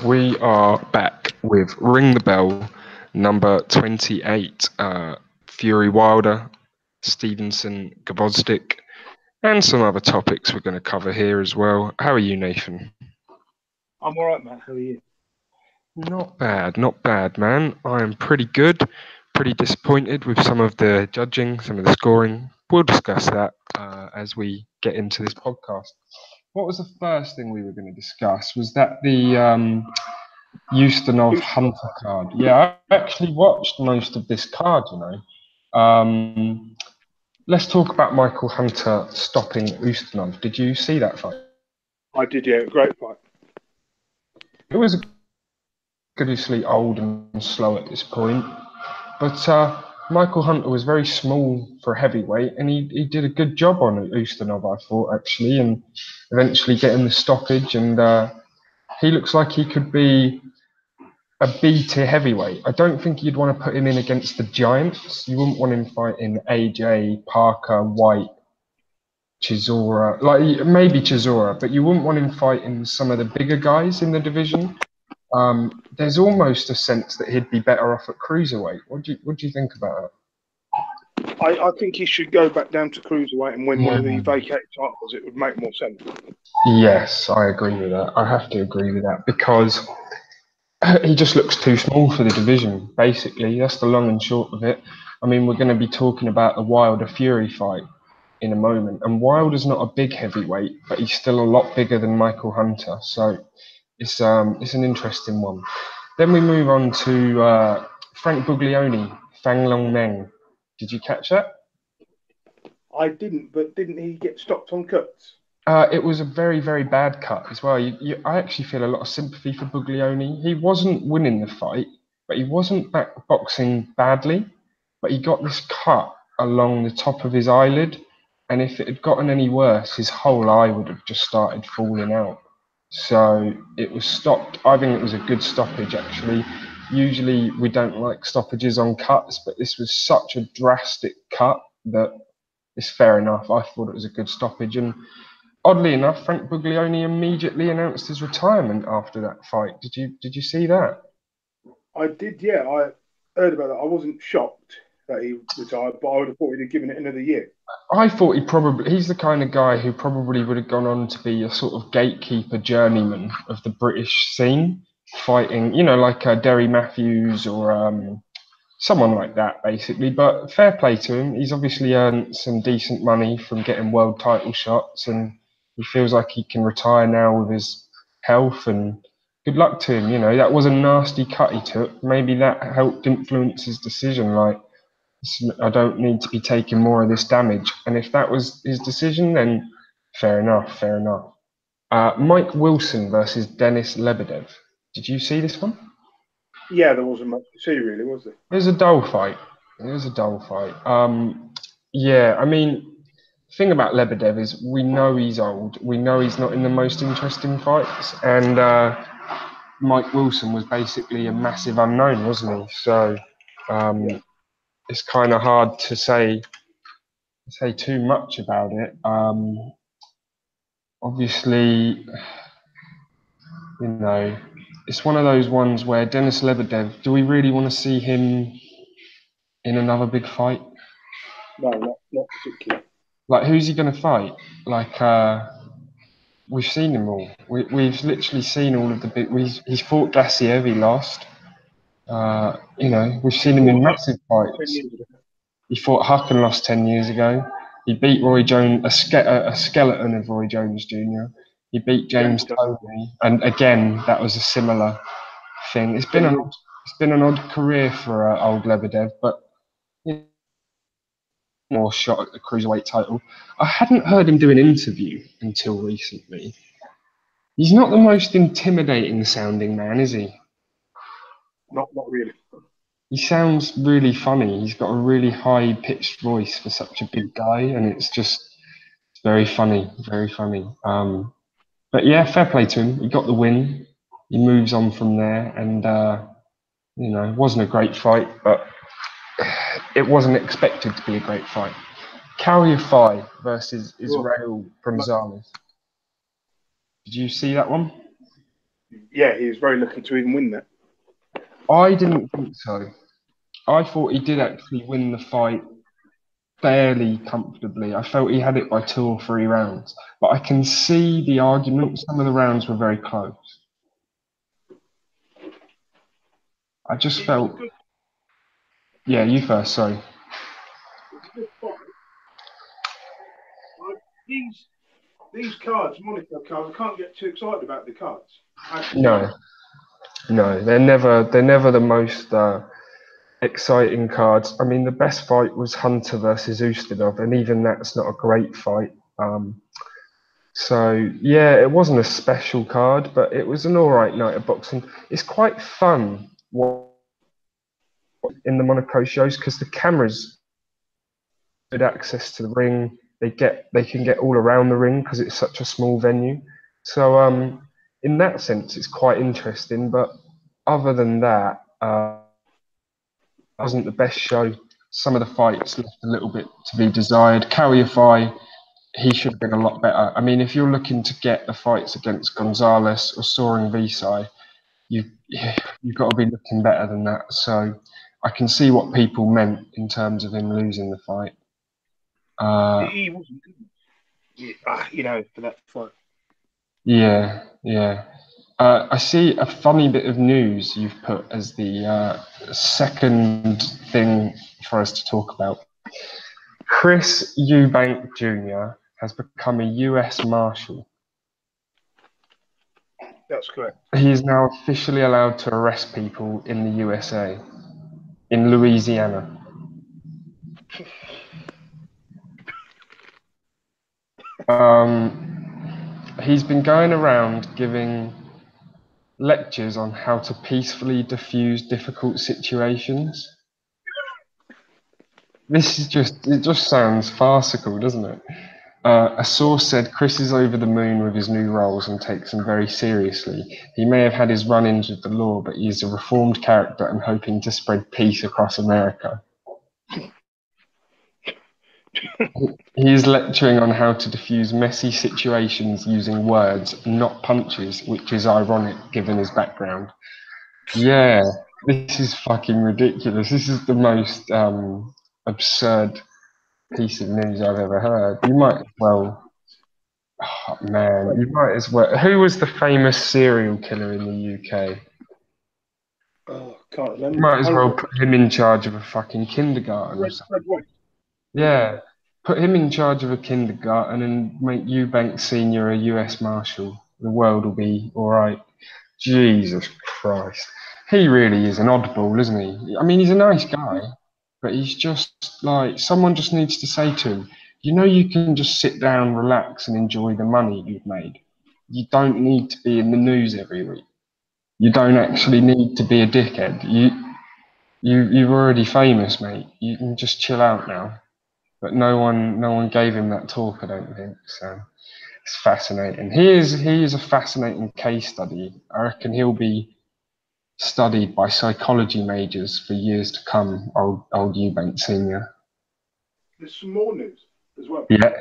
We are back with Ring the Bell, number 28. Fury Wilder, Stevenson, Gvozdyk, and some other topics we're going to cover here as well. How are you, Nathan? I'm all right, Matt. How are you? Not bad, man. I am pretty good. Pretty disappointed with some of the judging, some of the scoring. We'll discuss that as we get into this podcast. What was the first thing we were going to discuss? Was that the Ustinov Hunter card? Yeah, I actually watched most of this card, you know. Let's talk about Michael Hunter stopping Ustinov. Did you see that fight? I did, yeah. Great fight. It was ridiculously old and slow at this point, but Michael Hunter was very small for a heavyweight, and he did a good job on Ustinov, I thought, actually, and eventually getting the stoppage. And he looks like he could be a B-tier heavyweight. I don't think you'd want to put him in against the giants. You wouldn't want him fighting AJ, Parker, White, Chisora, like maybe Chisora, but you wouldn't want him fighting some of the bigger guys in the division. There's almost a sense that he'd be better off at cruiserweight. What do you think about it? I think he should go back down to cruiserweight and win one of the vacated titles. It would make more sense. Yes, I agree with that. I have to agree with that because he just looks too small for the division, basically. That's the long and short of it. I mean, we're going to be talking about the Wilder Fury fight in a moment. And Wilder's not a big heavyweight, but he's still a lot bigger than Michael Hunter. So it's an interesting one. Then we move on to Frank Buglioni, Fang Long Meng. Did you catch that? I didn't, but didn't he get stopped on cuts? It was a very, very bad cut as well. I actually feel a lot of sympathy for Buglioni. He wasn't winning the fight, but he wasn't boxing badly. But he got this cut along the top of his eyelid, and if it had gotten any worse, his whole eye would have just started falling out. So it was stopped. I think it was a good stoppage, actually. Usually we don't like stoppages on cuts, but this was such a drastic cut that it's fair enough. I thought it was a good stoppage. And oddly enough, Frank Buglioni immediately announced his retirement after that fight. Did you see that? I did, yeah. I heard about that. I wasn't shocked that he retired, but I would have thought he'd have given it another year. I thought he's the kind of guy who probably would have gone on to be a sort of gatekeeper journeyman of the British scene, fighting, like Derry Matthews or someone like that, basically. But fair play to him. He's obviously earned some decent money from getting world title shots, and he feels like he can retire now with his health. And good luck to him. That was a nasty cut he took. Maybe that helped influence his decision. Like, I don't need to be taking more of this damage. And if that was his decision, then fair enough, fair enough. Mike Wilson versus Denis Lebedev. Did you see this one? Yeah, there wasn't much to see, really, was there? It was a dull fight. Yeah, I mean, the thing about Lebedev is we know he's old. We know he's not in the most interesting fights. And Mike Wilson was basically a massive unknown, wasn't he? So it's kind of hard to say too much about it. Obviously, it's one of those ones where Denis Lebedev, do we really want to see him in another big fight? No, not particularly. Like, who's he going to fight? Like, we've seen him all. We've literally seen all of the big. He's fought Gassiev, he lost. We've seen him in massive fights. He fought Huck and lost 10 years ago. He beat Roy Jones, a skeleton of Roy Jones Jr. He beat James Toney, and again that was a similar thing. It's been an odd career for old Lebedev, but more shot at the cruiserweight title. I hadn't heard him do an interview until recently. He's not the most intimidating sounding man, is he? Not really. He sounds really funny. He's got a really high pitched voice for such a big guy, and it's very funny, very funny. But yeah, fair play to him. He got the win. He moves on from there, and it wasn't a great fight, but it wasn't expected to be a great fight. Caliafai versus Israel Pramzalis. Did you see that one? yeah, he was very lucky to even win that. I didn't think so. I thought he did actually win the fight fairly comfortably. I felt he had it by 2 or 3 rounds, but I can see the argument. Some of the rounds were very close. I just It was a felt, good, yeah, you first, sorry. it was a good fight. These cards, Monaco cards, I can't get too excited about the cards. No, no, they're never the most exciting cards. I mean, the best fight was Hunter versus Ustinov, and even that's not a great fight. So yeah, it wasn't a special card, but it was an all right night of boxing. It's quite fun in the Monaco shows because the cameras good access to the ring. They can get all around the ring because it's such a small venue. So in that sense, it's quite interesting. But other than that, it wasn't the best show. Some of the fights left a little bit to be desired. Caliafai, he should have been a lot better. I mean, if you're looking to get the fights against Gonzalez or Soaring Visai, you've got to be looking better than that. So I can see what people meant in terms of him losing the fight. He wasn't good, for that fight. Yeah, yeah. I see a funny bit of news you've put as the second thing for us to talk about. Chris Eubank Jr. has become a US Marshal. That's correct. He is now officially allowed to arrest people in the USA, in Louisiana. He's been going around giving lectures on how to peacefully diffuse difficult situations. It just sounds farcical, doesn't it? A source said Chris is over the moon with his new roles and takes them very seriously. He may have had his run-ins with the law, but he is a reformed character and hoping to spread peace across America. He is lecturing on how to diffuse messy situations using words, not punches, which is ironic given his background. Yeah, this is fucking ridiculous. This is the most absurd piece of news I've ever heard. You might as well, oh, man, you might as well. Who was the famous serial killer in the UK? Oh, can't remember. You might as well put him in charge of a fucking kindergarten or something. Yeah, put him in charge of a kindergarten and make Eubank Senior a US Marshal. The world will be all right. Jesus Christ. He really is an oddball, isn't he? I mean, he's a nice guy, but he's just like, someone just needs to say to him, you can just sit down, relax, and enjoy the money you've made. You don't need to be in the news every week. You don't actually need to be a dickhead. You're already famous, mate. You can just chill out now. But no one gave him that talk, I don't think. So it's fascinating. He is a fascinating case study. I reckon he'll be studied by psychology majors for years to come, old Eubank Senior. There's some more news as well. Yeah.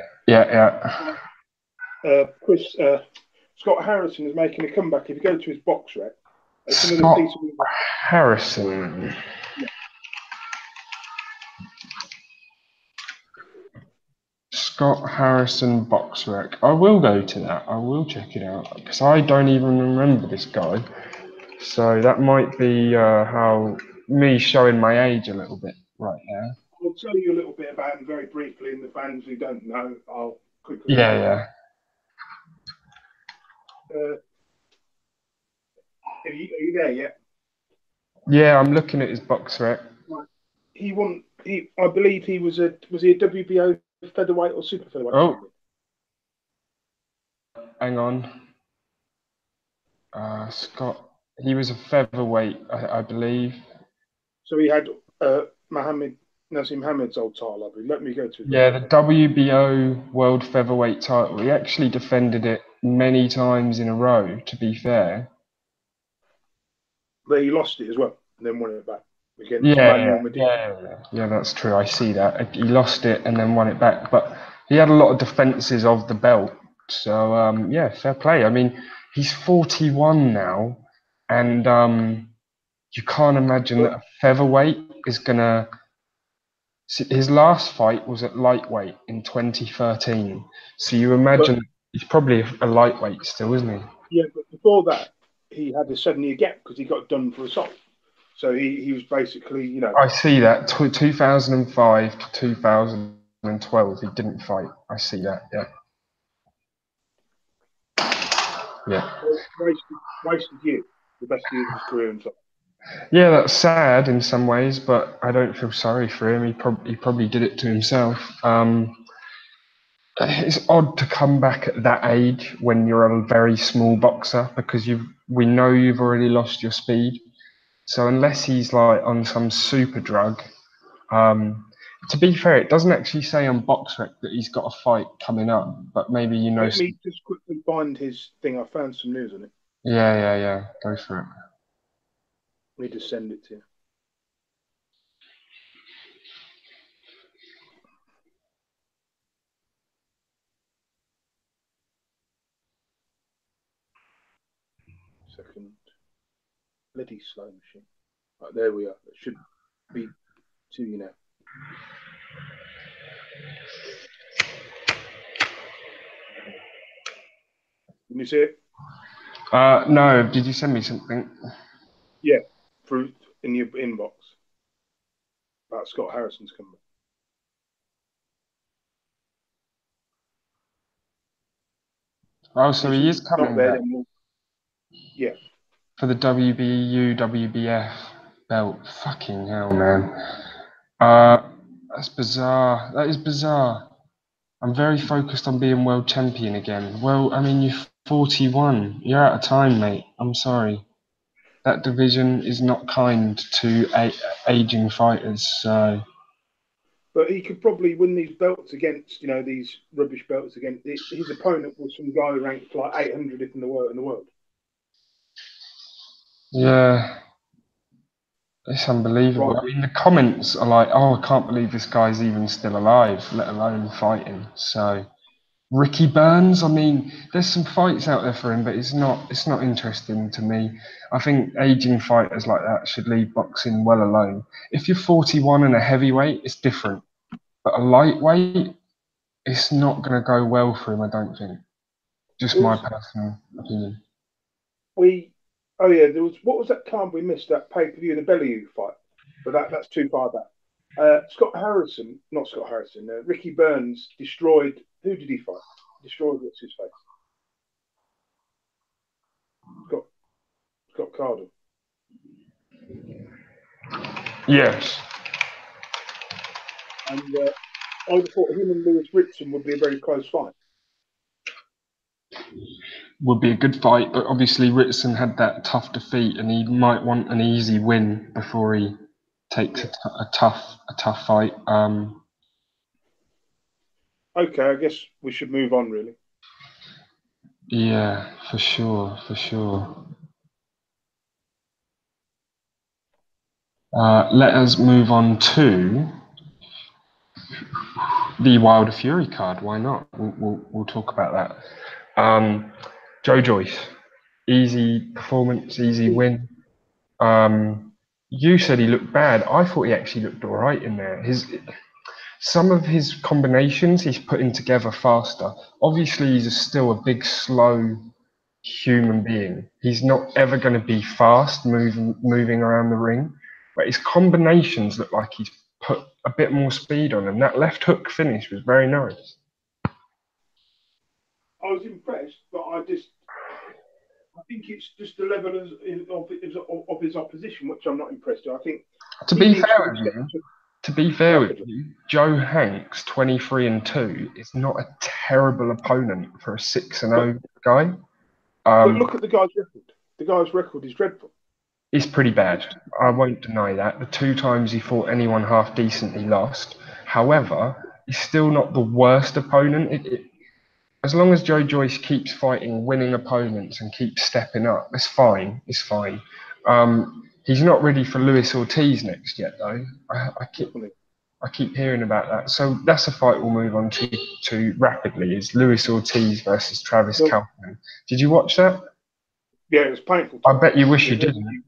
Scott Harrison is making a comeback. If you go to his Boxrec, Scott Harrison. Yeah. Scott Harrison Boxrec. I will go to that. I will check it out because I don't even remember this guy. So that might be how me showing my age a little bit right now. I'll tell you a little bit about him very briefly, and the fans who don't know, I'll quickly. Yeah. Are you there yet? Yeah, I'm looking at his Boxrec. Right. He won. I believe he was he a WBO featherweight or super featherweight? Oh, hang on. Scott. He was a featherweight, I believe. So he had Nassim Muhammad's old title, I believe. Let me go to. Yeah, the WBO World Featherweight title. He actually defended it many times in a row, to be fair. But he lost it as well, and then won it back against Manuel Medina. Yeah, that's true. I see that. He lost it and then won it back. But he had a lot of defences of the belt. So, yeah, fair play. I mean, he's 41 now. and you can't imagine that a featherweight is gonna. His last fight was at lightweight in 2013, so you imagine But he's probably a lightweight still, isn't he? yeah, but before that, he had a 7-year gap because he got done for assault. So he was basically, you know. I see that 2005 to 2012, he didn't fight. I see that. Yeah. Yeah. Wasted year, the best years of his career and so. Yeah, that's sad in some ways, but I don't feel sorry for him. He probably did it to himself. It's odd to come back at that age when you're a very small boxer because we know you've already lost your speed. So unless he's like on some super drug, to be fair, it doesn't actually say on Boxrec that he's got a fight coming up, but maybe you know. Let me just quickly find his thing. I found some news on it. Yeah. Go for it. Let me just send it to you. Second. Bloody slow machine. Right, there we are. It should be to you now. Can you see it? No, did you send me something? Yeah, through in your inbox. About Scott Harrison's coming. Oh, so he is It's not coming there back then. Yeah. for the WBU, WBF belt. Fucking hell, man. That's bizarre. That is bizarre. I'm very focused on being world champion again. Well, I mean, you're 41. You're out of time, mate. I'm sorry. That division is not kind to aging fighters. So, But he could probably win these belts against, you know, these rubbish belts against his opponent was some guy ranked like 800th in the world. yeah, it's unbelievable. Right. I mean, the comments are like, "Oh, I can't believe this guy's even still alive, let alone fighting." So, Ricky Burns. I mean, there's some fights out there for him, but it's not interesting to me. I think aging fighters like that should leave boxing well alone. If you're 41 and a heavyweight, it's different. But a lightweight, it's not going to go well for him, I don't think. Just There my was personal opinion. there was what was that card we missed, that pay-per-view, the Bellew fight? But that's too far back. Not Scott Harrison, Ricky Burns destroyed, who did he fight? Destroyed, what's his face? Scott Cardle. Yes, And I would have thought him and Lewis Ritson would be a very close fight. would be a good fight, but obviously Ritson had that tough defeat, and he might want an easy win before he takes a tough fight. Okay, I guess we should move on, really. Yeah, for sure, for sure. Let us move on to the Wilder Fury card. Why not? We'll talk about that. Joe Joyce, easy performance, easy win. You said he looked bad. I thought he actually looked all right in there. Some of his combinations he's putting together faster. Obviously, he's still a big, slow human being. He's not ever going to be fast moving around the ring, but his combinations look like he's put a bit more speed on them. That left hook finish was very nice. I was impressed, but I think it's just the level of his opposition, which I'm not impressed with. I think To he be needs to fair with accept you, it to be fair with rapidly. you, Joe Hanks, 23-2, is not a terrible opponent for a 6-0 But guy. look at the guy's record. The guy's record is dreadful. It's pretty bad. It's I won't deny that. The 2 times he fought anyone half decent, he lost. However, he's still not the worst opponent. As long as Joe Joyce keeps fighting winning opponents and keeps stepping up, it's fine. It's fine. He's not ready for Luis Ortiz next yet, though. definitely. I keep hearing about that. So that's a fight we'll move on to rapidly. Is Luis Ortiz versus Travis Well, Kaufman. Did you watch that? Yeah, it was painful. I bet you wish you didn't.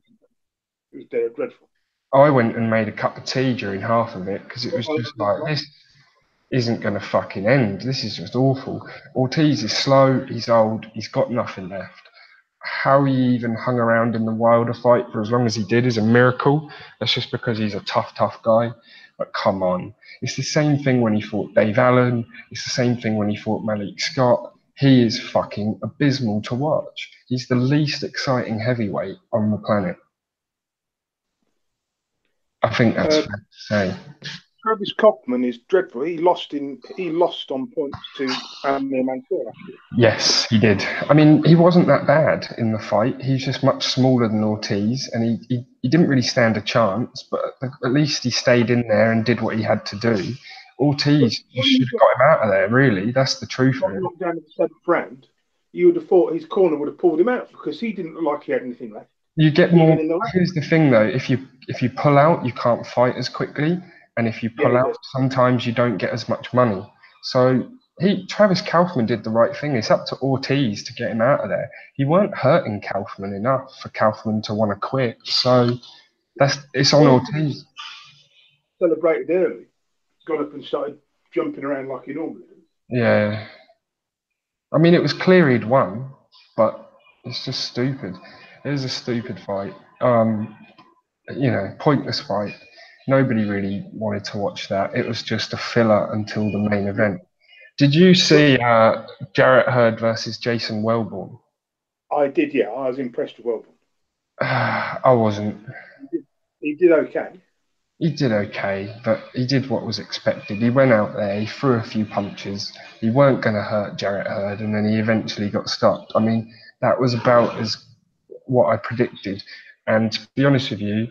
It was dreadful. I went and made a cup of tea during half of it because it was just like, this isn't going to fucking end. This is just awful. Ortiz is slow, he's old, he's got nothing left. How he even hung around in the Wilder fight for as long as he did is a miracle. That's just because he's a tough guy. But come on. It's the same thing when he fought Dave Allen. It's the same thing when he fought Malik Scott. He is fucking abysmal to watch. He's the least exciting heavyweight on the planet. I think that's fair to say. Travis Kaufman is dreadful. He lost on points to Amir Mansour. Yes, he did. I mean, he wasn't that bad in the fight. He's just much smaller than Ortiz, and he didn't really stand a chance, but at least he stayed in there and did what he had to do. Ortiz, you should have got him out of there, really. That's the truth of it. Knocked down in the 7th round, you would have thought his corner would have pulled him out because he didn't look like he had anything left. You get more. Here's the thing, though: if you pull out, you can't fight as quickly, and if you pull out, sometimes you don't get as much money. So Travis Kaufman did the right thing. It's up to Ortiz to get him out of there. He weren't hurting Kaufman enough for Kaufman to want to quit. So it's on Ortiz. Celebrated early, got up and started jumping around like he normally does. Yeah. I mean, it was clear he'd won, but it's just stupid. It was a stupid fight. Pointless fight. Nobody really wanted to watch that. It was just a filler until the main event. Did you see Jarrett Hurd versus Jason Wellborn? I did, yeah. I was impressed with Wellborn. I wasn't. He did okay. He did okay, but he did what was expected. He went out there, he threw a few punches. He weren't going to hurt Jarrett Hurd, and then he eventually got stopped. I mean, that was about as what I predicted. And to be honest with you,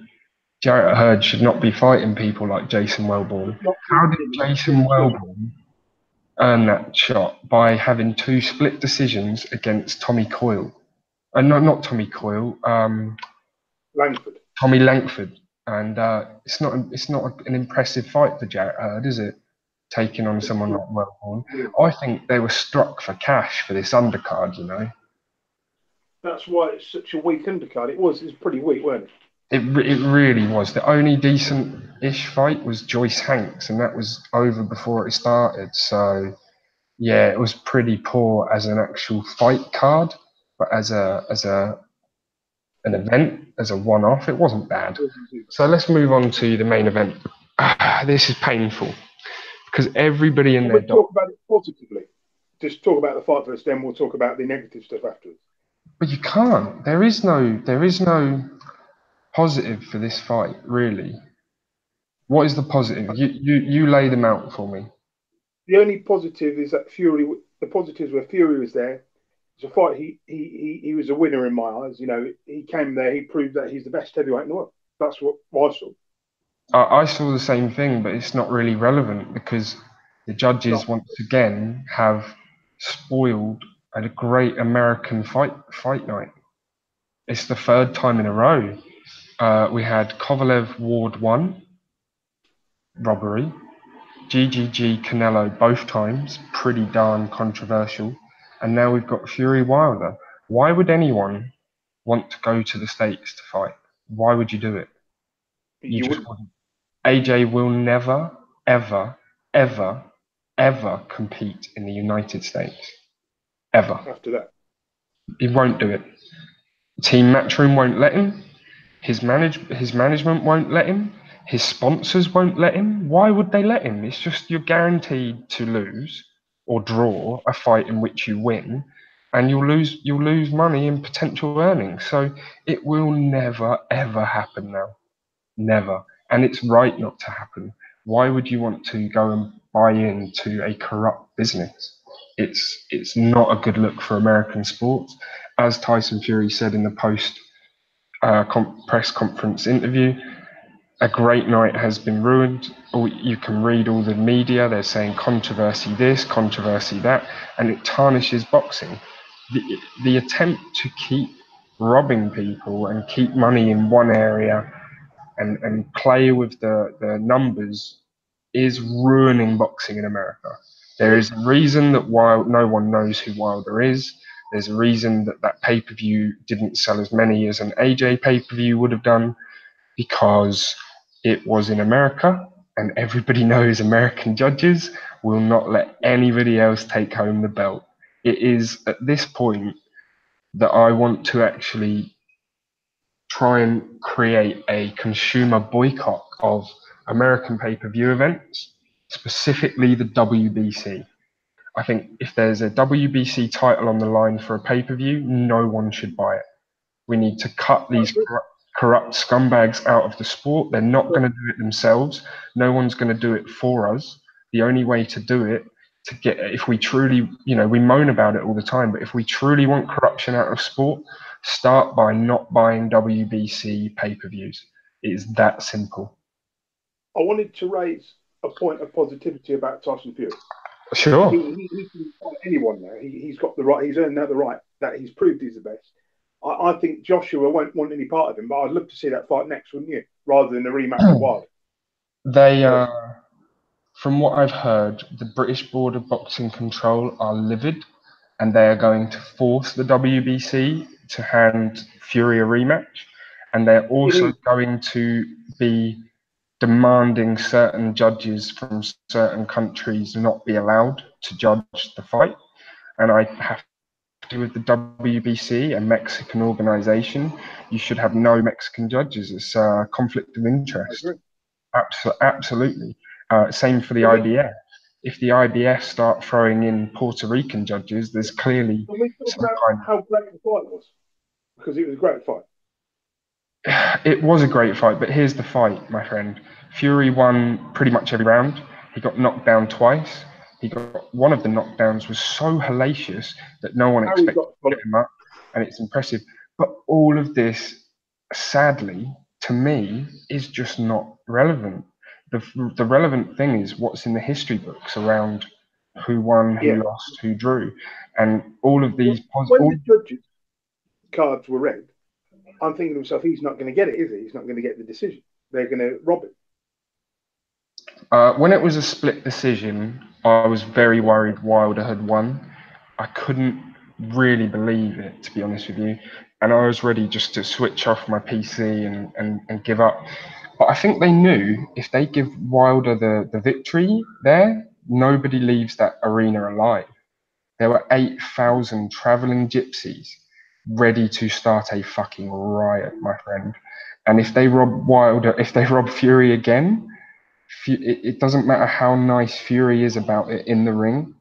Jarrett Hurd should not be fighting people like Jason Wellborn. How did Jason Wellborn earn that shot? By having 2 split decisions against Tommy Coyle. Not Tommy Coyle. Langford. Tommy Langford. And it's not an impressive fight for Jarrett Hurd, is it? Taking on someone like Wellborn. I think they were struck for cash for this undercard, you know. That's why it's such a weak undercard. It was pretty weak, wasn't it? It really was. The only decent-ish fight was Joyce Hanks, and that was over before it started. So, yeah, it was pretty poor as an actual fight card, but as an event, as a one-off, it wasn't bad. So let's move on to the main event. This is painful because everybody in their talk about it positively. Just talk about the fight first, then we'll talk about the negative stuff afterwards. But you can't. There is no positive for this fight, really. What is the positive? You lay them out for me. The only positive is that Fury. The positives were Fury was there. It's a fight. He was a winner in my eyes. You know, he came there. He proved that he's the best heavyweight in the world. That's what I saw. I saw the same thing, but it's not really relevant because the judges once again have spoiled a great American fight night. It's the 3rd time in a row. We had Kovalev Ward 1, robbery. GGG Canelo both times, pretty darn controversial. And now we've got Fury Wilder. Why would anyone want to go to the States to fight? Why would you do it? You just wouldn't. AJ will never, ever, ever, ever compete in the United States. Ever. After that. He won't do it. Team Matchroom won't let him. His management won't let him. His sponsors won't let him. Why would they let him? It's just you're guaranteed to lose or draw a fight in which you win, and you'll lose money in potential earnings. So it will never, ever happen now. Never. And it's right not to happen. Why would you want to go and buy into a corrupt business? It's not a good look for American sports. As Tyson Fury said in the post press conference interview, a great night has been ruined. You can read all the media, they're saying controversy this, controversy that, and it tarnishes boxing. The attempt to keep robbing people and keep money in one area and play with the numbers is ruining boxing in America. There is a reason that no one knows who Wilder is. There's a reason that that pay-per-view didn't sell as many as an AJ pay-per-view would have done, because it was in America, and everybody knows American judges will not let anybody else take home the belt. It is at this point that I want to actually try and create a consumer boycott of American pay-per-view events, specifically the WBC. I think if there's a WBC title on the line for a pay-per-view, no one should buy it. We need to cut these corrupt scumbags out of the sport. They're not going to do it themselves. No one's going to do it for us. The only way to do it, to get, if we truly, we moan about it all the time, but if we truly want corruption out of sport, start by not buying WBC pay-per-views. It is that simple. I wanted to raise a point of positivity about Tyson Fury. Sure. He can fight anyone now. He's got the right. He's earned the right that he's proved he's the best. I think Joshua won't want any part of him, but I'd love to see that fight next, wouldn't you? Rather than a rematch with Wild. They, from what I've heard, the British Board of Boxing Control are livid, and they are going to force the WBC to hand Fury a rematch, and they're also going to be demanding certain judges from certain countries not be allowed to judge the fight. And I have to, with the WBC, a Mexican organization, you should have no Mexican judges. It's a conflict of interest. Absolutely. Same for the IBF. If the IBF start throwing in Puerto Rican judges, there's clearly Can we talk about how great the fight was? Because it was a great fight. It was a great fight, but here's the fight, my friend. Fury won pretty much every round. He got knocked down twice. One of the knockdowns was so hellacious that no one expected to get him up, and it's impressive. But all of this, sadly, to me, is just not relevant. The relevant thing is what's in the history books around who won, who lost, who drew, and all of these. When the judges' cards were read, I'm thinking to myself, he's not going to get it, is he? He's not going to get the decision. They're going to rob him. When it was a split decision, I was very worried Wilder had won. I couldn't really believe it, to be honest with you. And I was ready just to switch off my PC and give up. But I think they knew if they give Wilder the victory there, nobody leaves that arena alive. There were 8,000 traveling gypsies ready to start a fucking riot, my friend. And if they rob Wilder, if they rob Fury again, it doesn't matter how nice Fury is about it in the ring,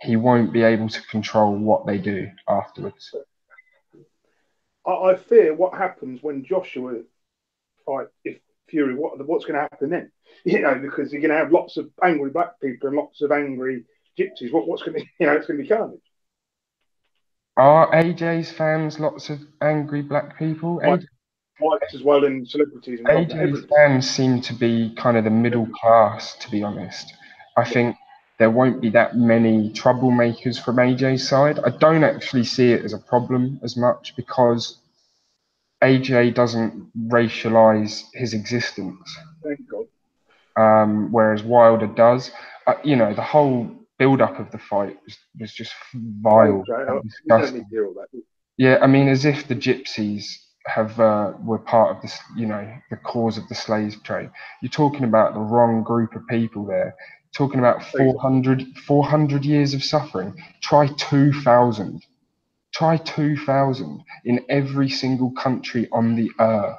he won't be able to control what they do afterwards. I fear what happens when Joshua fight if Fury. What's going to happen then? Because you're going to have lots of angry black people and lots of angry gypsies. What's going to, it's going to be carnage. Are AJ's fans lots of angry black people? Whites as well, and celebrities. And AJ's fans seem to be kind of the middle class, to be honest. I think there won't be that many troublemakers from AJ's side. I don't actually see it as a problem as much because AJ doesn't racialize his existence. Thank God. Whereas Wilder does. The whole build-up of the fight was just vile and disgusting. Yeah, I mean, as if the gypsies were part of this, the cause of the slave trade. You're talking about the wrong group of people there. You're talking about 400 years of suffering. Try 2,000. Try 2,000 in every single country on the earth.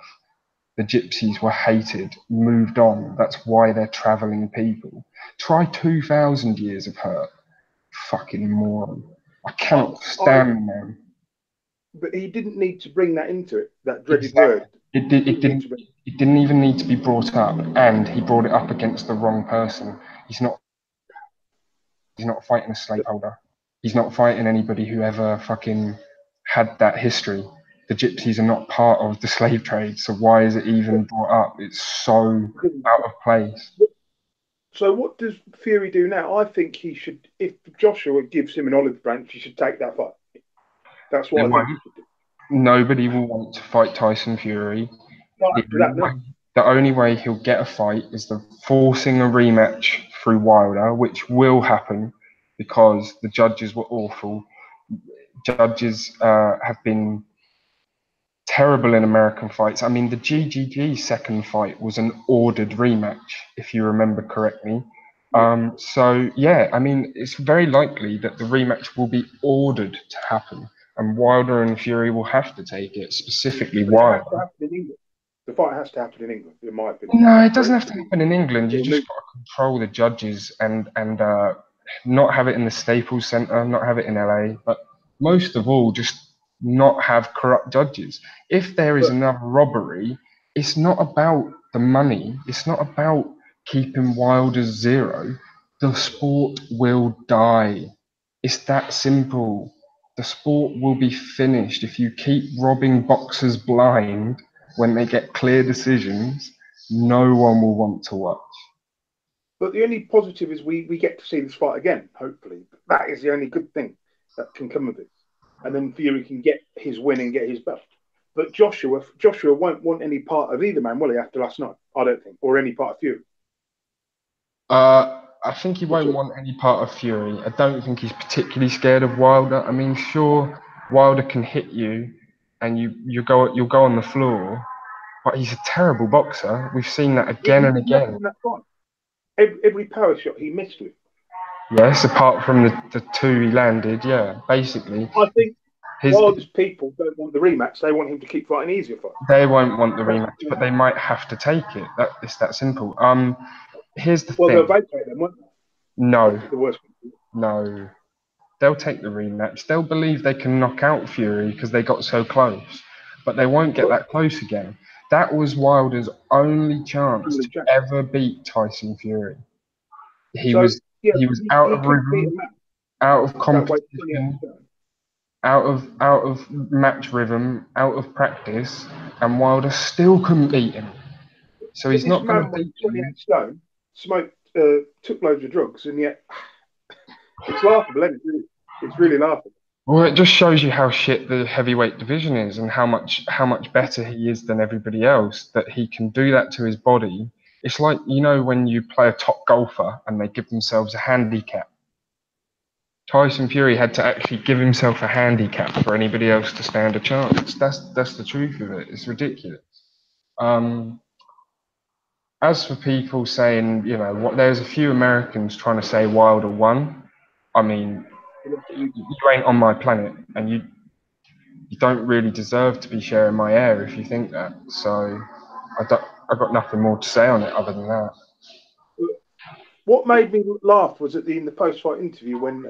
The gypsies were hated, moved on. That's why they're traveling people. Try 2,000 years of hurt. Fucking moron. I cannot stand them. But he didn't need to bring that into it, that dreaded word. It didn't even need to be brought up, and he brought it up against the wrong person. He's not fighting a slaveholder. He's not fighting anybody who ever fucking had that history. The gypsies are not part of the slave trade, so why is it even brought up? It's so out of place. So what does Fury do now? I think he should, if Joshua gives him an olive branch, he should take that fight. That's what I think he should do. Nobody will want to fight Tyson Fury. The only way he'll get a fight is the forcing a rematch through Wilder, which will happen because the judges were awful. judges have been terrible in American fights. I mean, the GGG second fight was an ordered rematch, if you remember correctly. So yeah, I mean, it's very likely that the rematch will be ordered to happen, and Wilder and Fury will have to take it, specifically Wilder. It has to happen in England. The fight has to happen in England, in my opinion. No, it doesn't have to happen in England. You just got to control the judges and not have it in the Staples Center, not have it in LA, but most of all, just not have corrupt judges. If there is another robbery, it's not about the money. It's not about keeping Wilder's zero. The sport will die. It's that simple. The sport will be finished if you keep robbing boxers blind when they get clear decisions. No one will want to watch. But the only positive is we get to see this fight again, hopefully. That is the only good thing that can come of it. And then Fury can get his win and get his belt. But Joshua won't want any part of either man, will he, after last night? I don't think. Or any part of Fury. I think he won't want any part of Fury. I don't think he's particularly scared of Wilder. I mean, sure, Wilder can hit you and you'll go on the floor, but he's a terrible boxer. We've seen that again and again. Every power shot he missed with. Yes, apart from the two he landed, yeah, basically. I think Wilder's people don't want the rematch. They want him to keep fighting easier fights. They won't want the rematch, but they might have to take it. It's that simple. Here's the thing. Well, they'll vacate them, won't they? No. The worst. No. They'll take the rematch. They'll believe they can knock out Fury because they got so close, but they won't get that close again. That was Wilder's only chance to ever beat Tyson Fury. He was out of rhythm, out of competition, out of match rhythm, out of practice, and Wilder still couldn't beat him. So he's not going to beat him. 28 stone, smoked, took loads of drugs, and yet it's laughable, isn't it? It's really laughable. Well, it just shows you how shit the heavyweight division is and how much better he is than everybody else, that he can do that to his body. It's like, you know, when you play a top golfer and they give themselves a handicap. Tyson Fury had to actually give himself a handicap for anybody else to stand a chance. That's the truth of it. It's ridiculous. As for people saying, you know, there's a few Americans trying to say Wilder won. I mean, you ain't on my planet, and you don't really deserve to be sharing my air if you think that. So I've got nothing more to say on it other than that. What made me laugh was in the post-fight interview when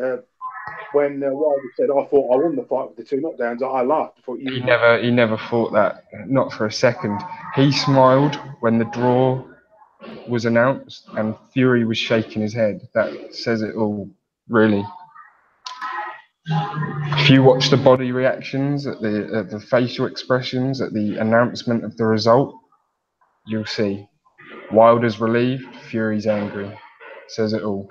Wilder said, "I thought I won the fight with the 2 knockdowns." I laughed. He never thought that, not for a second. He smiled when the draw was announced, and Fury was shaking his head. That says it all, really. If you watch the body reactions, at the facial expressions, at the announcement of the result, you'll see Wilder's relieved, Fury's angry. Says it all.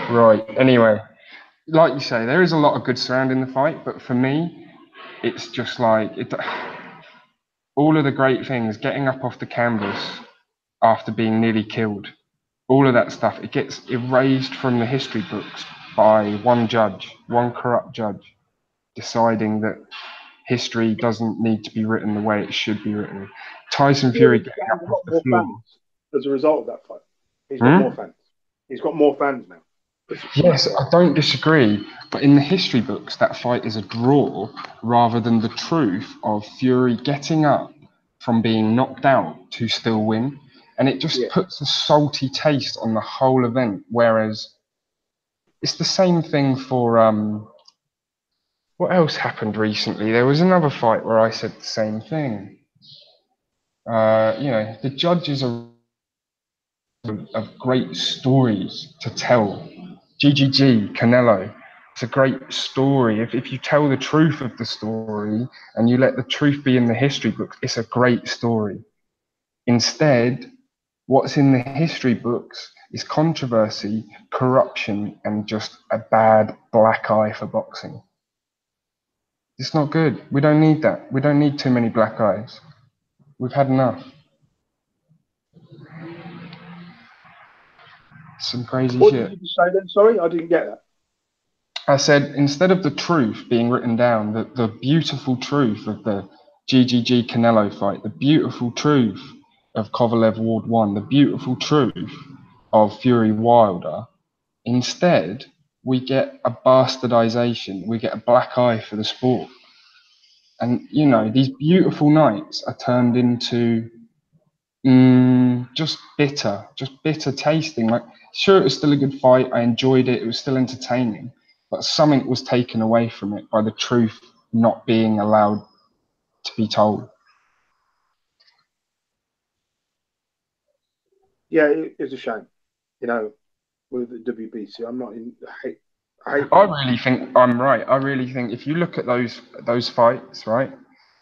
Right. Anyway, like you say, there is a lot of good surrounding the fight, but for me, it's just like all of the great things, getting up off the canvas after being nearly killed. All of that stuff, it gets erased from the history books by one corrupt judge, deciding that history doesn't need to be written the way it should be written. Tyson Fury getting up off the floor. As a result of that fight, he's got more fans. He's got more fans now. Yes, I don't disagree, but in the history books, that fight is a draw rather than the truth of Fury getting up from being knocked out to still win. And it just puts a salty taste on the whole event, whereas it's the same thing for what else happened recently? There was another fight where I said the same thing. You know, the judges are of great stories to tell. GGG, Canelo, it's a great story. If you tell the truth of the story and you let the truth be in the history books, it's a great story. Instead, what's in the history books is controversy, corruption, and just a bad black eye for boxing. It's not good. We don't need that. We don't need too many black eyes. We've had enough. Some crazy What shit. did you say then? Sorry, I didn't get that. I said, instead of the truth being written down, the beautiful truth of the GGG Canelo fight, the beautiful truth of Kovalev Ward 1, the beautiful truth of Fury Wilder, instead, we get a bastardization, we get a black eye for the sport. And, you know, these beautiful nights are turned into just bitter tasting. Like, sure, it was still a good fight. I enjoyed it. It was still entertaining, but something was taken away from it by the truth not being allowed to be told. Yeah, it's a shame. You know, with the WBC, I'm not in. I hate. I really think I'm right. I really think if you look at those fights, right,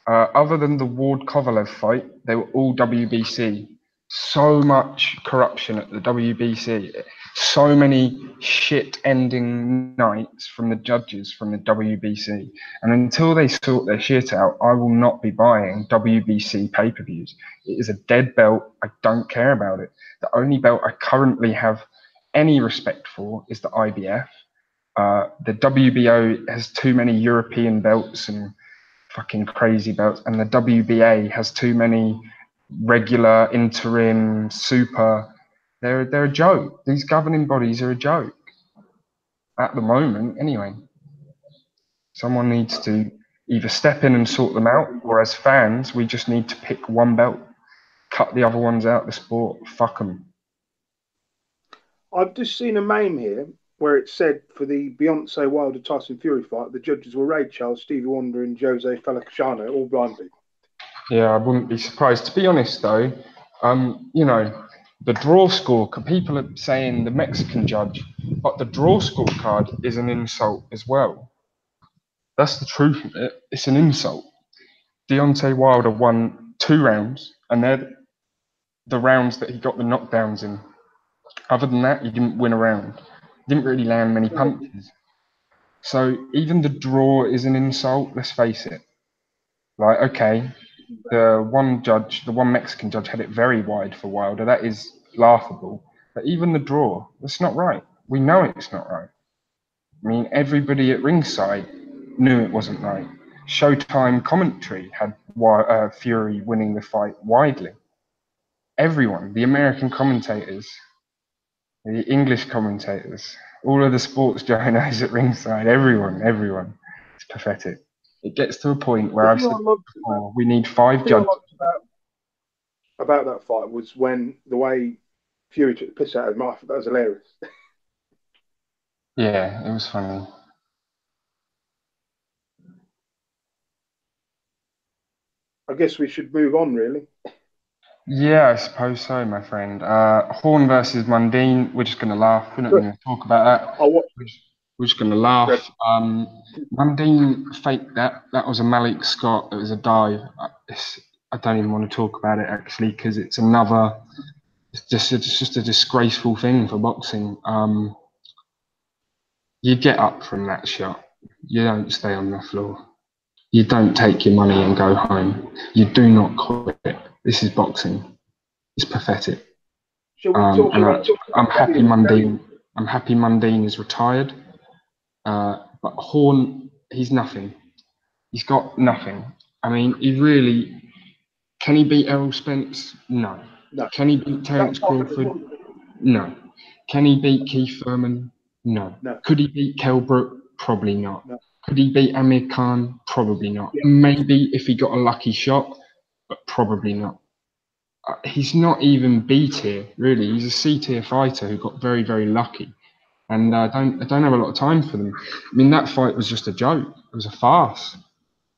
other than the Ward Kovalev fight, they were all WBC. So much corruption at the WBC. So many shit ending nights from the judges from the WBC. And until they sort their shit out, I will not be buying WBC pay-per-views. It is a dead belt. I don't care about it. The only belt I currently have any respect for is the IBF. The WBO has too many European belts and fucking crazy belts, and the WBA has too many regular, interim, super. They're a joke. These governing bodies are a joke at the moment. Anyway, someone needs to either step in and sort them out, or as fans, we just need to pick one belt, cut the other ones out of the sport. Fuck them. I've just seen a meme here where it said for the Beyonce Wilder Tyson Fury fight, the judges were Ray Charles, Stevie Wonder, and Jose Feliciano, all blind people. Yeah, I wouldn't be surprised. To be honest, though, you know, the draw score. People are saying the Mexican judge, but the draw scorecard is an insult as well. That's the truth of it. It's an insult. Deontay Wilder won 2 rounds, and they're the rounds that he got the knockdowns in. Other than that, he didn't win a round. Didn't really land many punches. So even the draw is an insult. Let's face it. Like, okay, the one Mexican judge had it very wide for Wilder. That is laughable. But even the draw, that's not right. We know it's not right. I mean, everybody at ringside knew it wasn't right. Showtime commentary had Fury winning the fight widely. Everyone, the American commentators, the English commentators, all of the sports journalists at ringside, everyone. It's pathetic. It gets to a point where The I've thing I said loved, before, we need 5 the thing I judges. liked about that fight was when the way Fury took the piss out of him. I thought that was hilarious. Yeah, it was funny. I guess we should move on, really. Yeah, I suppose so, my friend. Horn versus Mundine. We're just gonna laugh. We're not gonna talk about that. I watched We're just gonna Red. laugh. Mundine faked that. That was a Malik Scott. It was a dive. I don't even want to talk about it actually because it's another. It's just a disgraceful thing for boxing. You get up from that shot. You don't stay on the floor. You don't take your money and go home. You do not quit. This is boxing. It's pathetic. Shall we talk And about I'm happy Bellew? Mundine is retired. But Horn, he's nothing. He's got nothing. I mean, can he beat Errol Spence? No. No, Can he beat that's Terence part of the Crawford? point. No. Can he beat Keith Thurman? No. No, Could he beat Kell Brook? Probably not. no. Could he beat Amir Khan? Probably not. Yeah, Maybe if he got a lucky shot, but probably not. He's not even B tier, really. He's a C tier fighter who got very, very lucky. And I don't have a lot of time for them. I mean, that fight was just a joke. It was a farce.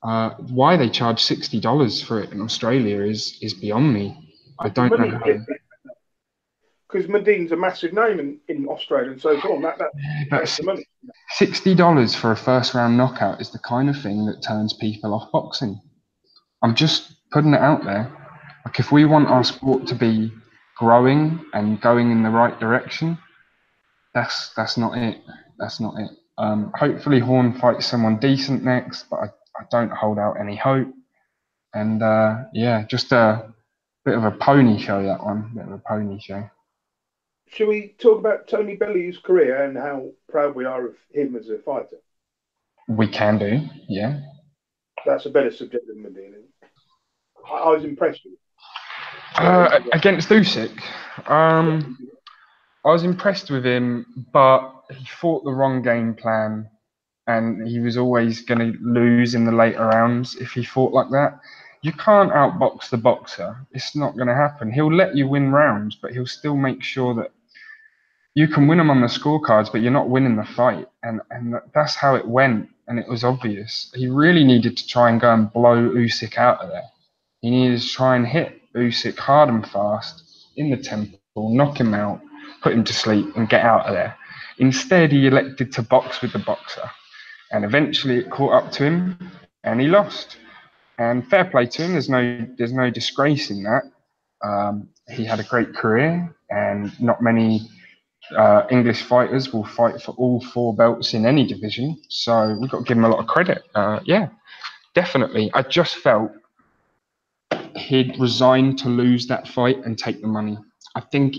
Why they charge $60 for it in Australia is beyond me. I because the don't know money. how. Because Madine's a massive name in Australia and so on. That But makes the money. $60 for a first round knockout is the kind of thing that turns people off boxing. I'm just putting it out there. Like, if we want our sport to be growing and going in the right direction, that's not it. That's not it. Hopefully Horn fights someone decent next, but I don't hold out any hope. And yeah, just a bit of a pony show, that one. Bit of a pony show. Shall we talk about Tony Bellew's career and how proud we are of him as a fighter? We can do, yeah. That's a better subject than Medina. I was impressed with him. Against Usyk, I was impressed with him, but he fought the wrong game plan, and he was always going to lose in the later rounds if he fought like that. You can't outbox the boxer. It's not going to happen. He'll let you win rounds, but he'll still make sure that you can win them on the scorecards, but you're not winning the fight. And that's how it went, and it was obvious. He really needed to try and go and blow Usyk out of there. He needed to try and hit Usyk hard and fast in the temple, knock him out, put him to sleep, and get out of there. Instead, he elected to box with the boxer, and eventually it caught up to him, and he lost. And fair play to him. There's no disgrace in that. He had a great career, and not many English fighters will fight for all 4 belts in any division. So we've got to give him a lot of credit. Yeah, definitely. I just felt he'd resigned to lose that fight and take the money. I think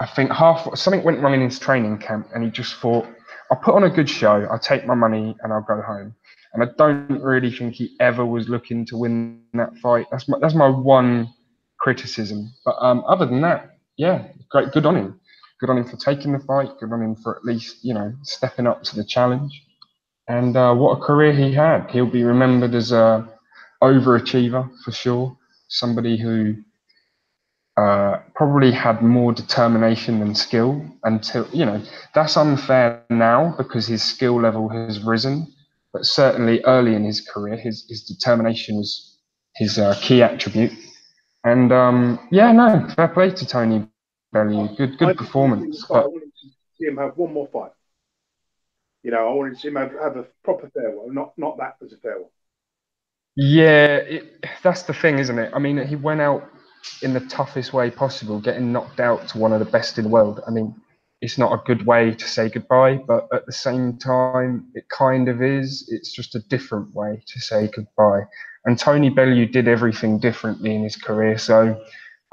something went wrong in his training camp, and he just thought, I'll put on a good show, I'll take my money, and I'll go home. And I don't really think he ever was looking to win that fight. That's my one criticism. But other than that, yeah, great, good on him. Good on him for taking the fight. Good on him for at least, stepping up to the challenge. And what a career he had. He'll be remembered as a overachiever for sure. Somebody who probably had more determination than skill until, that's unfair now because his skill level has risen. But certainly early in his career, his determination was his key attribute. And fair play to Tony Bellew. Good performance. I wanted to see him have one more fight. I wanted to see him have a proper farewell, not that as a farewell. Yeah, that's the thing, isn't it? I mean, he went out in the toughest way possible, getting knocked out to one of the best in the world. I mean, it's not a good way to say goodbye, but at the same time, it kind of is. It's just a different way to say goodbye. And Tony Bellew did everything differently in his career, so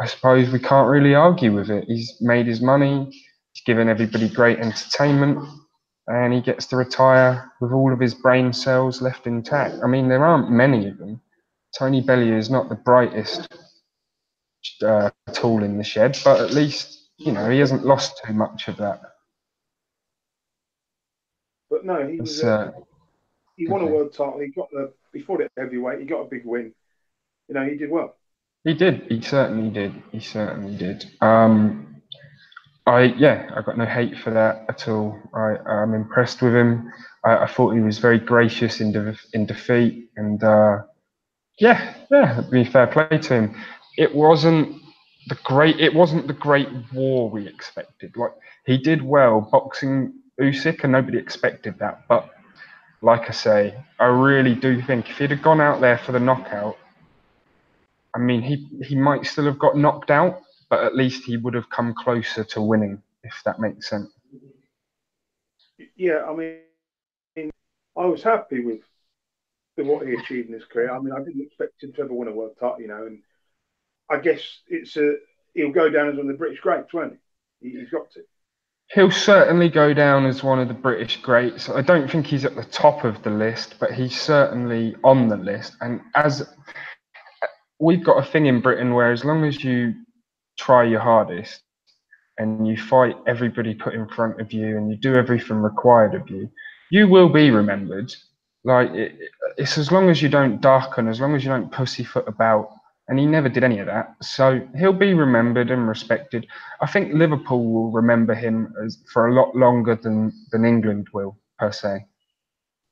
I suppose we can't really argue with it. He's made his money, he's given everybody great entertainment, and he gets to retire with all of his brain cells left intact. I mean, there aren't many of them. Tony Bellew is not the brightest tool in the shed, but at least, he hasn't lost too much of that. But no, he was. He won a world title. He fought at heavyweight. He got a big win. He did well. He did. He certainly did. I got no hate for that at all. I'm impressed with him. I thought he was very gracious in defeat, and it'd be fair play to him. It wasn't the great war we expected. Like, he did well boxing Usyk, and nobody expected that. But like I say, I really do think if he'd have gone out there for the knockout, I mean, he might still have got knocked out, but at least he would have come closer to winning, if that makes sense. Yeah, I mean, I was happy with what he achieved in his career. I mean, I didn't expect him to ever win a world title, and I guess he'll go down as one of the British greats, won't he? He's got to. He'll certainly go down as one of the British greats. I don't think he's at the top of the list, but he's certainly on the list. And as we've got a thing in Britain where as long as you try your hardest and you fight everybody put in front of you and you do everything required of you, you will be remembered. Like, it's as long as you don't darken, as long as you don't pussyfoot about. And he never did any of that. So he'll be remembered and respected. I think Liverpool will remember him for a lot longer than England will, per se.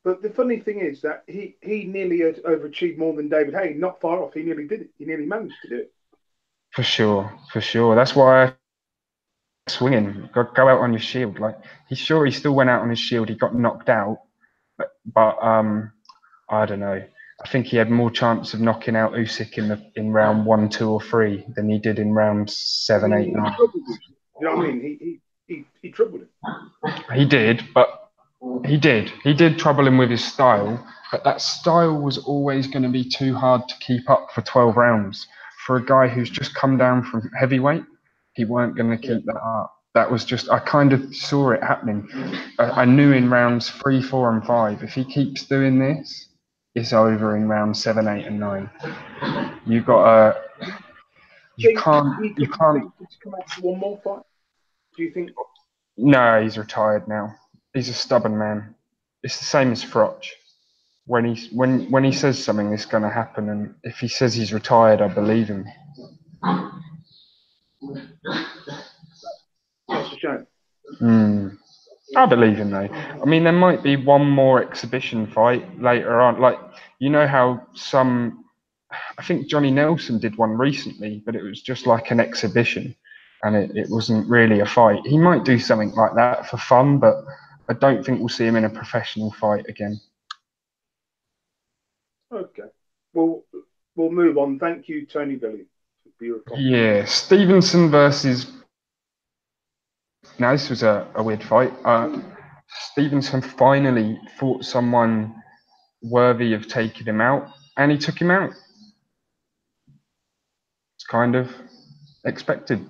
But the funny thing is that he nearly overachieved more than David Haye. Not far off. He nearly did it. He nearly managed to do it. For sure. That's why swinging. Go out on your shield. Like, he still went out on his shield. He got knocked out. But I don't know. I think he had more chance of knocking out Usyk in round 1, 2, or 3 than he did in round 7, 8, 9. You know what I mean? He troubled him. He did trouble him with his style, but that style was always going to be too hard to keep up for 12 rounds. For a guy who's just come down from heavyweight, he weren't going to keep that up. That was just, I kind of saw it happening. I knew in rounds 3, 4, and 5, if he keeps doing this, it's over in round 7, 8, and 9. You got you Think can't, he you could be can't. tempted to come out for one more fight? Do you think? No, he's retired now. He's a stubborn man. It's the same as Froch. When he says something, it's going to happen, and if he says he's retired, I believe him. That's a shame. I believe him though. I mean, there might be one more exhibition fight later on. Like, you know how I think Johnny Nelson did one recently, but it was just like an exhibition, and it wasn't really a fight. He might do something like that for fun, but I don't think we'll see him in a professional fight again. Okay. Well, we'll move on. Thank you, Tony Billy, for your comment. Yeah, Stevenson versus. Now, this was a weird fight. Stevenson finally fought someone worthy of taking him out, and he took him out. It's kind of expected.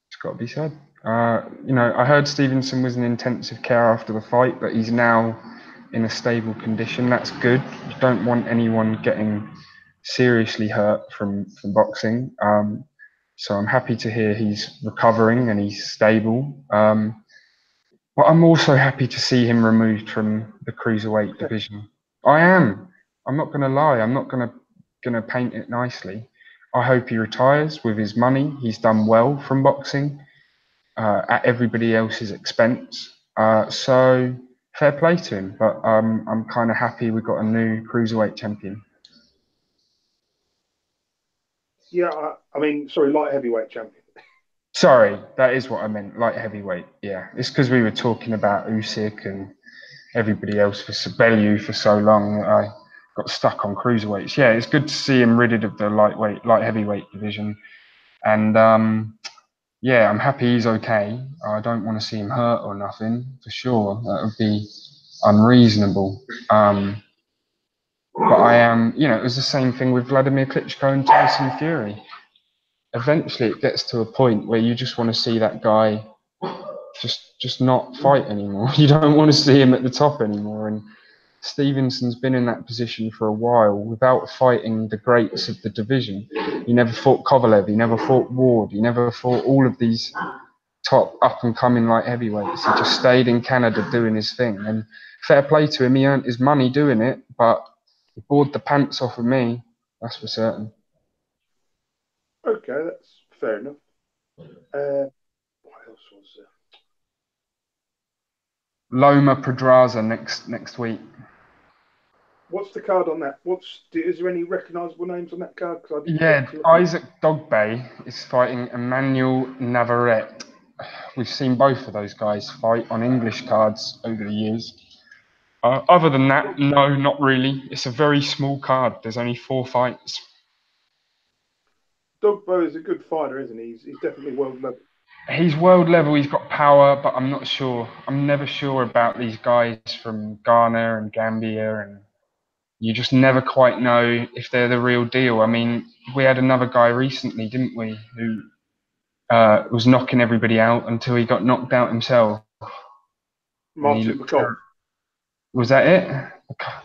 It's got to be said. I heard Stevenson was in intensive care after the fight, but he's now in a stable condition. That's good. You don't want anyone getting seriously hurt from boxing. So I'm happy to hear he's recovering and he's stable. But I'm also happy to see him removed from the cruiserweight division. I am. I'm not going to lie. I'm not going to paint it nicely. I hope he retires with his money. He's done well from boxing at everybody else's expense. So fair play to him. But I'm kind of happy we got a new cruiserweight champion. Yeah, I mean, sorry, light heavyweight champion. Sorry, that is what I meant. Light heavyweight. Yeah, it's because we were talking about Usyk and everybody else for Bellew for so long. I got stuck on cruiserweights. Yeah, it's good to see him ridded of the light heavyweight division. And yeah, I'm happy he's okay. I don't want to see him hurt or nothing, for sure. That would be unreasonable. But I am, it was the same thing with Vladimir Klitschko and Tyson Fury. Eventually it gets to a point where you just want to see that guy just not fight anymore. You don't want to see him at the top anymore. And Stevenson's been in that position for a while without fighting the greats of the division. He never fought Kovalev, he never fought Ward, he never fought all of these top up and coming light heavyweights. He just stayed in Canada doing his thing. And fair play to him, he earned his money doing it, but he bored the pants off of me, that's for certain. Okay, that's fair enough. What else was there? Loma Pedraza next week. What's the card on that? Is there any recognisable names on that card? Yeah, Isaac Dogbay is fighting Emmanuel Navarrete. We've seen both of those guys fight on English cards over the years. Other than that, no, not really. It's a very small card. There's only 4 fights. Dogbay is a good fighter, isn't he? He's definitely world level. He's world level. He's got power, but I'm not sure. I'm never sure about these guys from Ghana and Gambia, and you just never quite know if they're the real deal. I mean, we had another guy recently, didn't we, who was knocking everybody out until he got knocked out himself. Martin McCall. Was that it?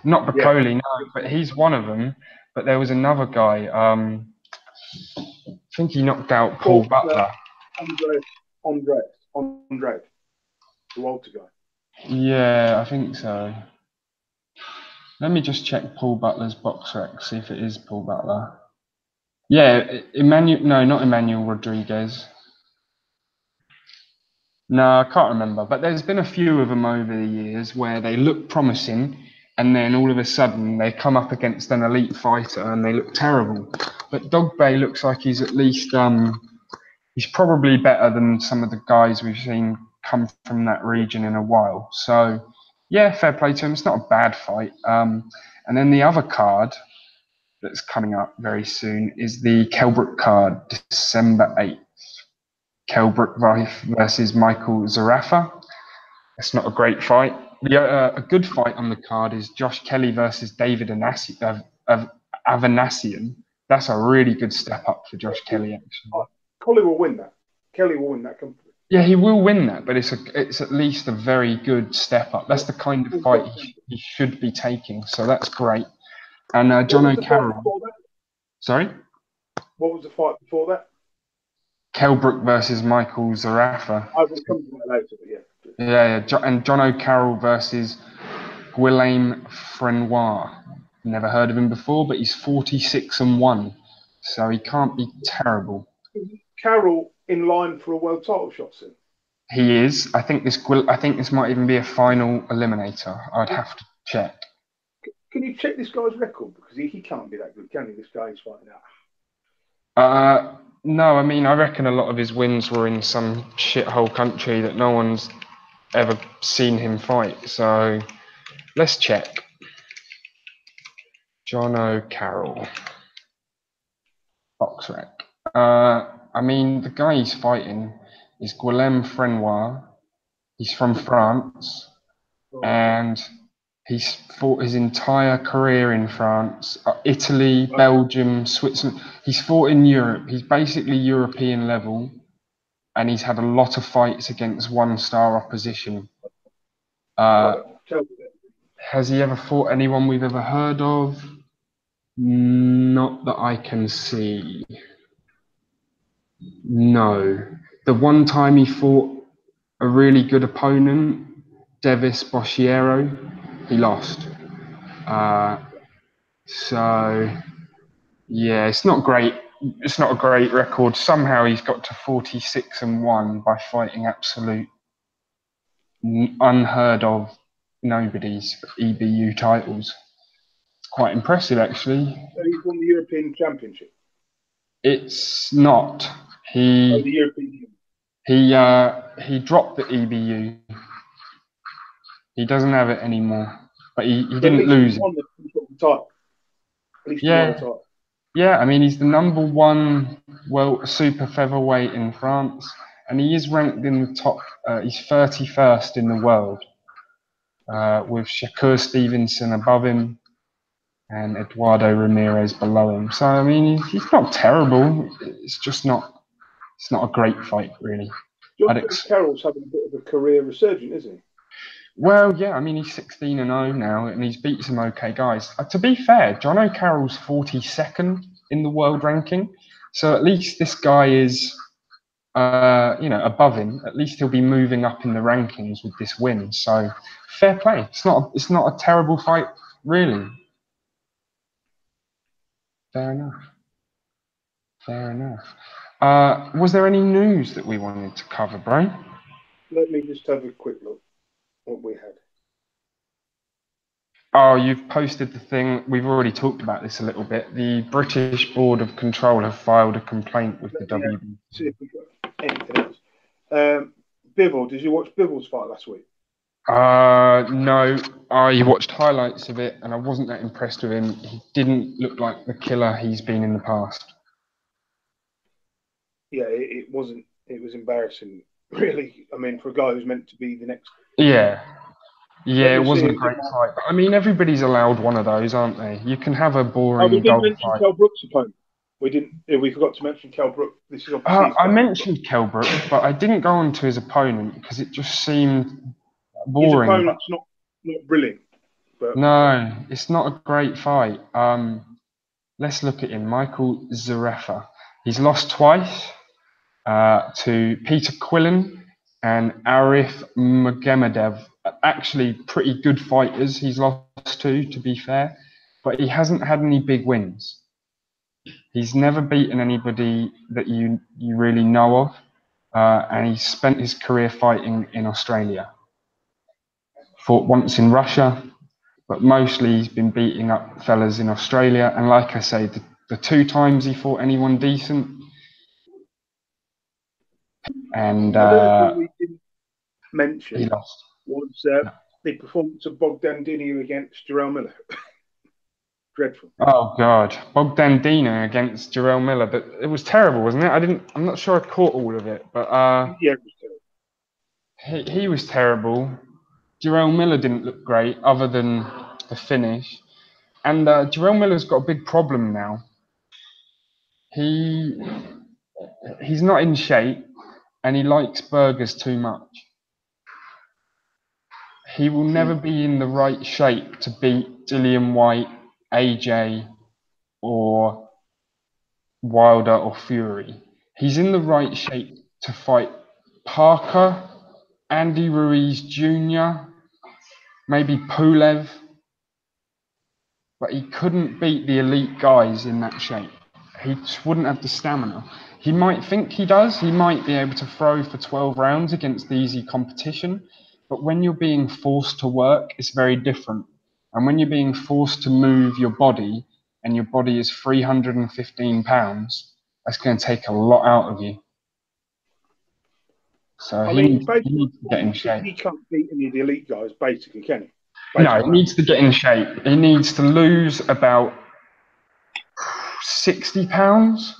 Not Bacoli, no, but he's one of them. But there was another guy. I think he knocked out Paul Butler. Andre, the Walter guy. Yeah, I think so. Let me just check Paul Butler's Boxrec, see if it is Paul Butler. Yeah, not Emmanuel Rodriguez. No, I can't remember. But there's been a few of them over the years where they look promising, and then all of a sudden they come up against an elite fighter and they look terrible. But Dogbay looks like he's at least he's probably better than some of the guys we've seen come from that region in a while. So yeah, fair play to him. It's not a bad fight. And then the other card that's coming up very soon is the Kelbrook card, December 8th. Kelbrook versus Michael Zarafa. That's not a great fight. A good fight on the card is Josh Kelly versus David Avanasian. That's a really good step up for Josh Kelly, actually. Collie will win that. Kelly will win that comfortably. Yeah, he will win that, but it's at least a very good step up. That's the kind of fight he should be taking, so that's great. And Johnno Carroll. Sorry? What was the fight before that? Kell Brook versus Michael Zarafa. I will come to that later, but yeah. And Johnno Carroll versus Guillaume Frenoir. Never heard of him before, but he's 46-1, so he can't be terrible. Carroll in line for a world title shot soon. He is. I think this might even be a final eliminator. I'd have to check. Can you check this guy's record? Because he can't be that good, can he? This guy he's fighting out. No, I mean, I reckon a lot of his wins were in some shithole country that no one's ever seen him fight. So let's check. Johnno Carroll. Boxrec. I mean, the guy he's fighting is Guillaume Frenoir. He's from France. And he's fought his entire career in France, Italy, Belgium, Switzerland. He's fought in Europe. He's basically European level. And he's had a lot of fights against one-star opposition. Has he ever fought anyone we've ever heard of? Not that I can see. No. The one time he fought a really good opponent, Devis Boshiero, he lost. So, yeah, it's not great. It's not a great record. Somehow he's got to 46-1 by fighting absolute unheard of nobody's EBU titles. It's quite impressive, actually. So he's won the European Championship. It's not. The European. He dropped the EBU. He doesn't have it anymore, but he didn't lose it. Title. At least he won the title. Yeah, I mean, he's the #1 super featherweight in France, and he is ranked in the top. He's 31st in the world, with Shakur Stevenson above him and Eduardo Ramirez below him. So, I mean, he's not terrible. It's just not. It's not a great fight, really. Carroll's having a bit of a career resurgence, isn't he? Well, yeah, I mean, he's 16-0 now, and he's beat some okay guys. To be fair, Johnno Carroll's 42nd in the world ranking, so at least this guy is, above him. At least he'll be moving up in the rankings with this win. So, fair play. It's not a terrible fight, really. Fair enough. Was there any news that we wanted to cover, bro? Let me just have a quick look. What we had. Oh, you've posted the thing. We've already talked about this a little bit. The British Board of Control have filed a complaint with the WBC. See if we've got anything else. Bivol, did you watch Bivol's fight last week? No. I watched highlights of it, and I wasn't that impressed with him. He didn't look like the killer he's been in the past. Yeah, it wasn't. It was embarrassing, really. I mean, for a guy who's meant to be the next. Yeah, it wasn't a great fight. But I mean, everybody's allowed one of those, aren't they? You can have a boring. We didn't mention Kell Brook's opponent. We forgot to mention Kell Brook. This is obviously. I mentioned Kell Brook, but I didn't go on to his opponent because it just seemed boring. His opponent's not brilliant. But... No, it's not a great fight. Let's look at him. Michael Zarafa. He's lost twice to Peter Quillen and Arif Magomedev. Actually, pretty good fighters he's lost to be fair, but he hasn't had any big wins. He's never beaten anybody that you really know of, and he's spent his career fighting in Australia. Fought once in Russia, but mostly he's been beating up fellas in Australia. And like I say, the 2 times he fought anyone decent, and we didn't mention he lost. Was the performance of Bogdandini against Jarrell Miller. Dreadful. Oh God, Bogdandini against Jarrell Miller. But it was terrible, wasn't it? I'm not sure I caught all of it, but yeah, it was terrible. He was terrible. Jarrell Miller didn't look great, other than the finish. And Jarrell Miller's got a big problem now. He's not in shape, and he likes burgers too much. He will never be in the right shape to beat Dillian White, AJ, or Wilder or Fury. He's in the right shape to fight Parker, Andy Ruiz Jr., maybe Pulev, but he couldn't beat the elite guys in that shape. He just wouldn't have the stamina. He might think he does. He might be able to throw for 12 rounds against easy competition, but when you're being forced to work, it's very different. And when you're being forced to move your body, and your body is 315 pounds, that's going to take a lot out of you. So I he mean, needs to get in shape. he can't beat any of the elite guys, basically, can he? No, he needs to get in shape. He needs to lose about 60 pounds.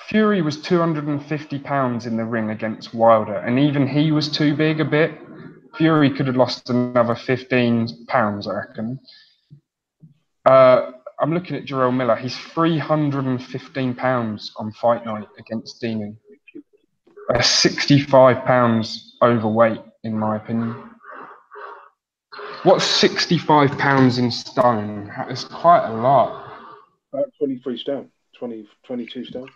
Fury was 250 pounds in the ring against Wilder, and even he was too big a bit. Fury could have lost another 15 pounds, I reckon. I'm looking at Jarrell Miller. He's 315 pounds on fight night against Demon. 65 pounds overweight, in my opinion. What's 65 pounds in stone? It's quite a lot. 23 stone, 22 stone.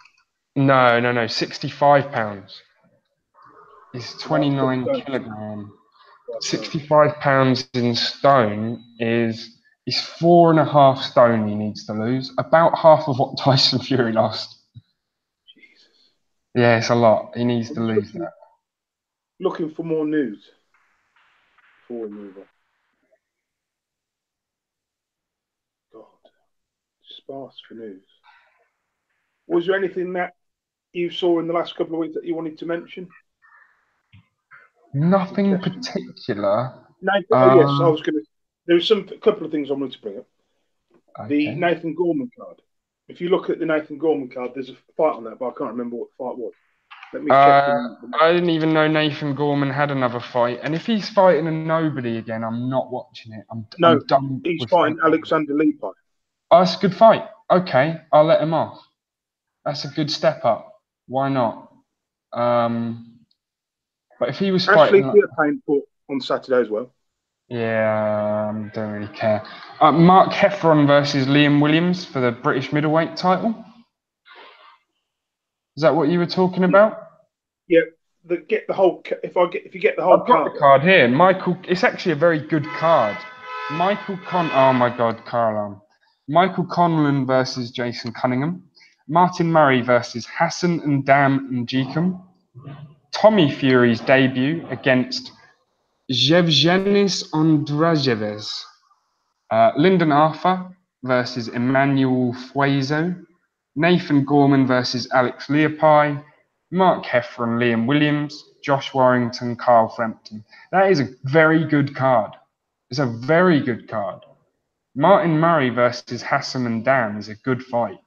No. 65 pounds. It's 29 kilogram. 65 pounds in stone is 4.5 stone he needs to lose. About half of what Tyson Fury lost. Jesus. Yeah, it's a lot. He needs to lose that. Looking for more news before we move on. God, sparse for news. Was there anything that you saw in the last couple of weeks that you wanted to mention? Nothing particular. Yes, I was going to. There's a couple of things I wanted to bring up. Okay. The Nathan Gorman card. If you look at the Nathan Gorman card, there's a fight on that, but I can't remember what the fight was. Let me check. I didn't even know Nathan Gorman had another fight, and if he's fighting a nobody again, I'm not watching it. I'm done. He's fighting Alexander Leba. Oh, that's a good fight. Okay, I'll let him off. That's a good step up. Why not? But if he was fighting, paying for on Saturday as well. Yeah, don't really care. Mark Heffron versus Liam Williams for the British middleweight title. Is that what you were talking about? Yeah. If you get the whole I've got the card here. It's actually a very good card. Oh my God, Carroll. Michael Conlan versus Jason Cunningham. Martin Murray versus Hassan and Dam and Jekum. Tommy Fury's debut against Yevgenis Andrajeves. Lyndon Arthur versus Emmanuel Fuezo. Nathan Gorman versus Alex Leopai. Mark Heffron, Liam Williams. Josh Warrington, Carl Frampton. That is a very good card. It's a very good card. Martin Murray versus Hassan and Dan is a good fight.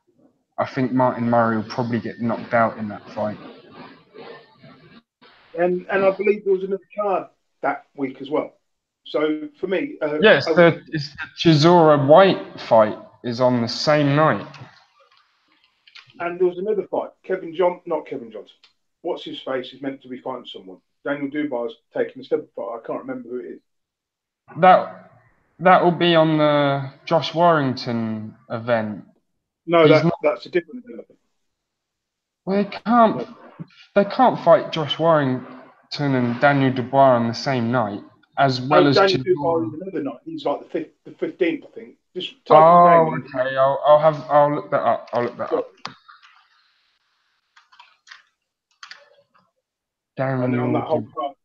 I think Martin Murray will probably get knocked out in that fight. And I believe there was another card that week as well. So for me, yes, the Chisora White fight is on the same night. And there was another fight. Not Kevin Johnson. What's his face is meant to be fighting someone. Daniel Dubois taking a step apart. I can't remember who it is. That will be on the Josh Warrington event. No, that's a different event. Well, they can't fight Josh Warrington and Daniel Dubois on the same night, as well as Daniel Dubois is another night. He's like the 15th, I think. Just type his name in. Okay. I'll look that up. Daniel on that whole card.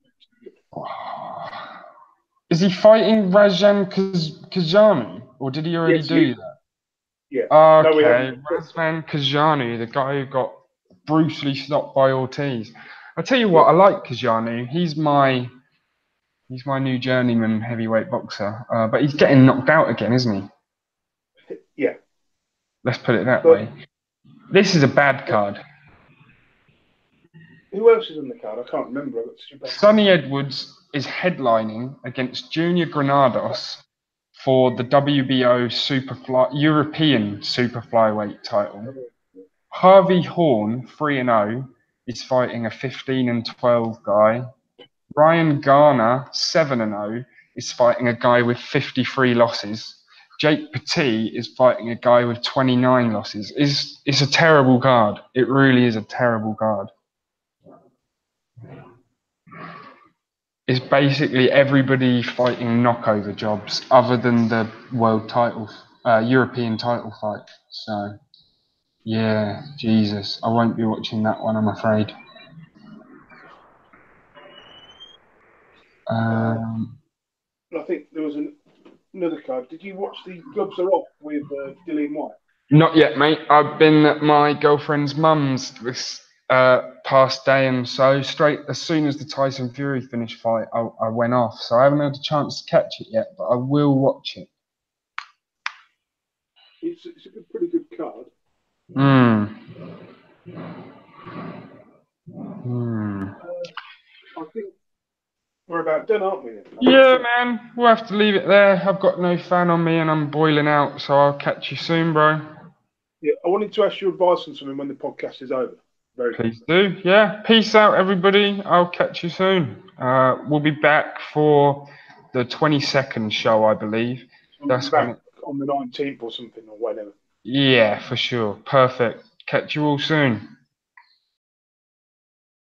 Is he fighting Razvan Kajani, or did he already do that? Yeah. Okay, Razvan Kajani, the guy who got brutally stopped by Ortiz. I tell you what, I like Kajani. He's my new journeyman heavyweight boxer, but he's getting knocked out again, isn't he? Yeah. Let's put it that way. This is a bad card. Who else is on the card? I can't remember. Sonny Edwards is headlining against Junior Granados for the WBO European Super Flyweight title. Harvey Horn, 3-0, is fighting a 15-12 guy. Ryan Garner, 7-0, is fighting a guy with 53 losses. Jake Petit is fighting a guy with 29 losses. It's a terrible card. It really is a terrible card. It's basically everybody fighting knockover jobs other than the world title, European title fight. So, yeah, Jesus. I won't be watching that one, I'm afraid. I think there was another card. Did you watch the Gloves Are Off with Dillian White? Not yet, mate. I've been at my girlfriend's mum's this past day, and so straight as soon as the Tyson Fury finished fight, I went off. So I haven't had a chance to catch it yet, but I will watch it. It's a pretty good card. I think we're about done, aren't we? Yeah, man. We'll have to leave it there. I've got no fan on me, and I'm boiling out. So I'll catch you soon, bro. Yeah, I wanted to ask your advice on something when the podcast is over. Please do. Yeah. Peace out, everybody. I'll catch you soon. We'll be back for the 22nd show, I believe. That's back on the 19th or something or whatever. Yeah, for sure. Perfect. Catch you all soon.